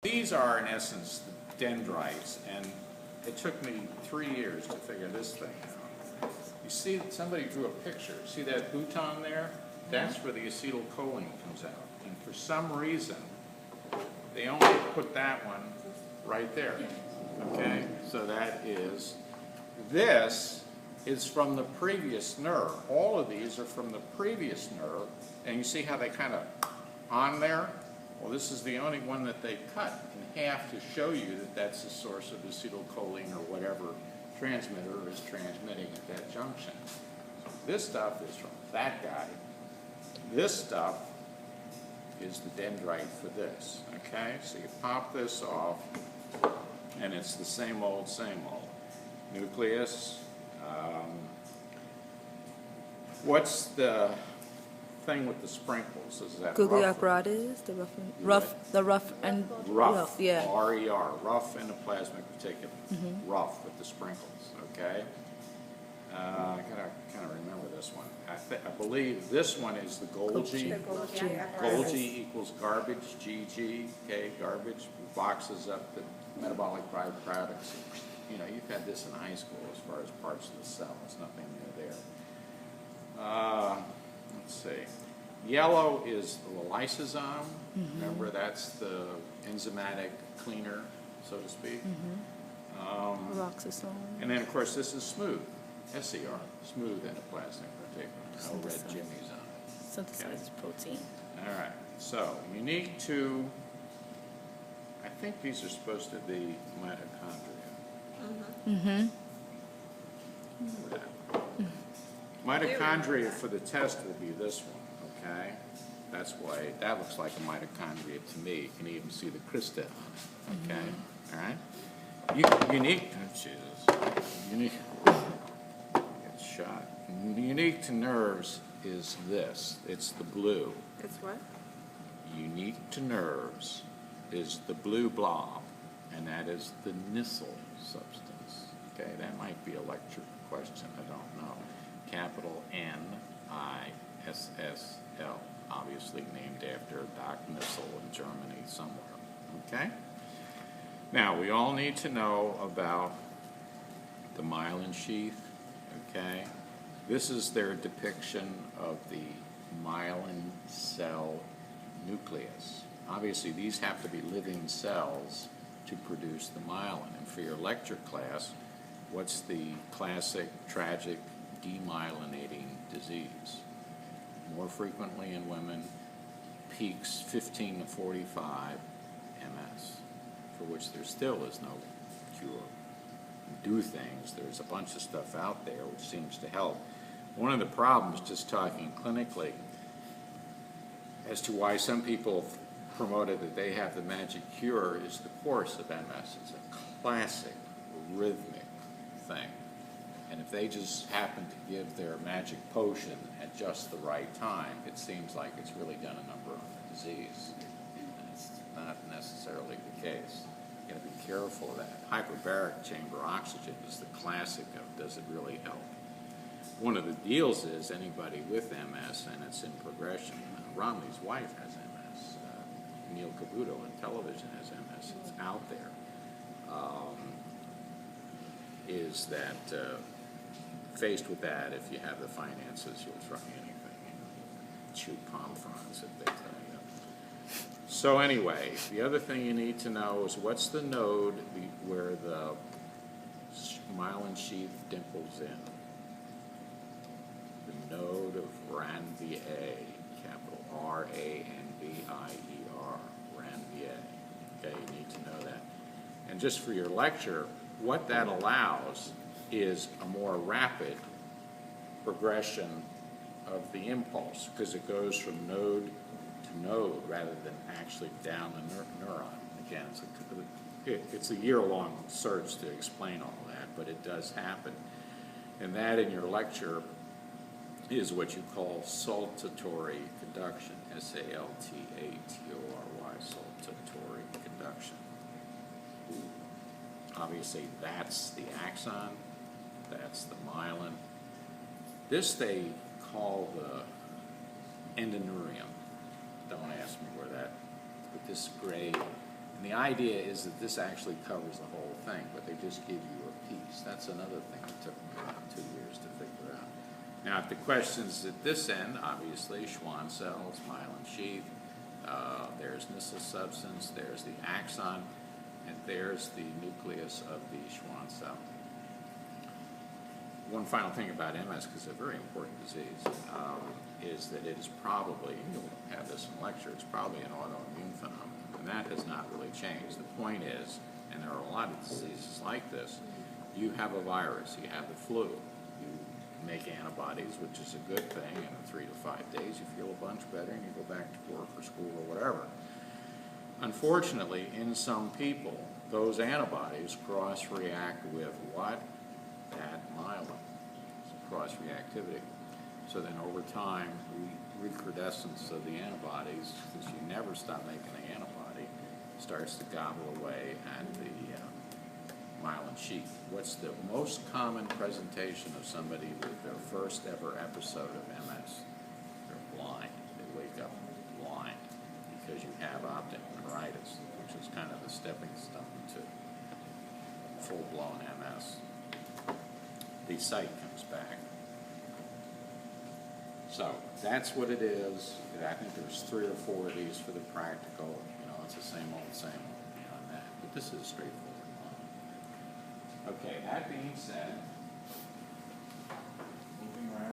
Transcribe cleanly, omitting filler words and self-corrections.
These are, in essence, the dendrites, and it took me 3 years to figure this thing out. You see, somebody drew a picture. See that bouton there? That's where the acetylcholine comes out. And for some reason, they only put that one right there. Okay? So that is, this is from the previous nerve. All of these are from the previous nerve, and you see how they kind of on there? Well, this is the only one that they cut in half to show you that that's the source of acetylcholine or whatever transmitter is transmitting at that junction. So this stuff is from that guy. This stuff is the dendrite for this. Okay? So you pop this off, and it's the same old, nucleus. What's the thing with the sprinkles? Is that Googly rough? apparatus, the rough and Rough, yeah. R-E-R, rough endoplasmic reticulum, rough with the sprinkles, okay? I gotta kind of remember this one. I believe this one is the Golgi. Golgi equals garbage, GG, okay, garbage, boxes up the metabolic byproducts. You know, you've had this in high school as far as parts of the cell. There's nothing new there. Let's see. Yellow is the lysosome. Remember, that's the enzymatic cleaner, so to speak. Peroxisome. And then, of course, this is smooth, SER, smooth endoplasmic reticulum. No red jimmies on it. Synthesizes protein. All right. So, unique to, I think these are supposed to be mitochondria. Remember that. Mitochondria for the test will be this one, okay? That's why that looks like a mitochondria to me. You can even see the crista on it, okay? All right? Unique, oh, Jesus. Unique, get shot. Unique to nerves is this. It's the blue. It's what? Unique to nerves is the blue blob, and that is the Nissl substance. Okay, that might be a lecture question, I don't know. Capital N-I-S-S-L, obviously named after Doc Nissl in Germany somewhere. Okay? Now, we all need to know about the myelin sheath. Okay? This is their depiction of the myelin cell nucleus. Obviously, these have to be living cells to produce the myelin. And for your lecture class, what's the classic, tragic, demyelinating disease? More frequently in women, peaks 15 to 45 MS, for which there still is no cure. We do things, there's a bunch of stuff out there which seems to help. One of the problems, just talking clinically, as to why some people promoted that they have the magic cure is the course of MS. It's a classic rhythmic thing. And if they just happen to give their magic potion at just the right time, it seems like it's really done a number on the disease. And it's not necessarily the case. You got to be careful of that. Hyperbaric chamber oxygen is the classic of does it really help? One of the deals is anybody with MS and it's in progression. Romney's wife has MS. Neil Cavuto on television has MS. It's out there. Is that faced with that, if you have the finances, you'll try anything. Chew palm fronds if they tell you. So anyway, the other thing you need to know is what's the node where the myelin sheath dimples in? The node of Ranvier, capital R-A-N-V-I-E-R, Ranvier. Okay, you need to know that. And just for your lecture, what that allows is a more rapid progression of the impulse because it goes from node to node rather than actually down the neuron. Again, it's a year-long search to explain all that, but it does happen. And that in your lecture is what you call saltatory conduction, S-A-L-T-A-T-O-R-Y, saltatory conduction. Obviously, that's the axon, that's the myelin. This they call the endoneurium. Don't ask me where that, but this gray And the idea is that this actually covers the whole thing, but they just give you a piece. That's another thing that took me about 2 years to figure out. Now, if the question's at this end, obviously, Schwann cells, myelin sheath, there's Nissl substance, there's the axon, and there's the nucleus of the Schwann cell. One final thing about MS, because it's a very important disease, is that it is probably, and you'll have this in lecture, it's probably an autoimmune phenomenon, and that has not really changed. The point is, and there are a lot of diseases like this, you have a virus, you have the flu, you make antibodies, which is a good thing, and in 3 to 5 days you feel a bunch better and you go back to work or school or whatever. Unfortunately, in some people, those antibodies cross-react with what? That myelin. It's a cross-reactivity. So then over time, recrudescence of the antibodies, since you never stop making the antibody, starts to gobble away at the myelin sheath. What's the most common presentation of somebody with their first ever episode of MS? They're blind. They wake up blind because you have optic neuritis, which is kind of the stepping stone to full-blown MS. The sight comes back. So that's what it is. I think there's 3 or 4 of these for the practical. You know, it's the same old beyond that. But this is straightforward. Okay, that being said,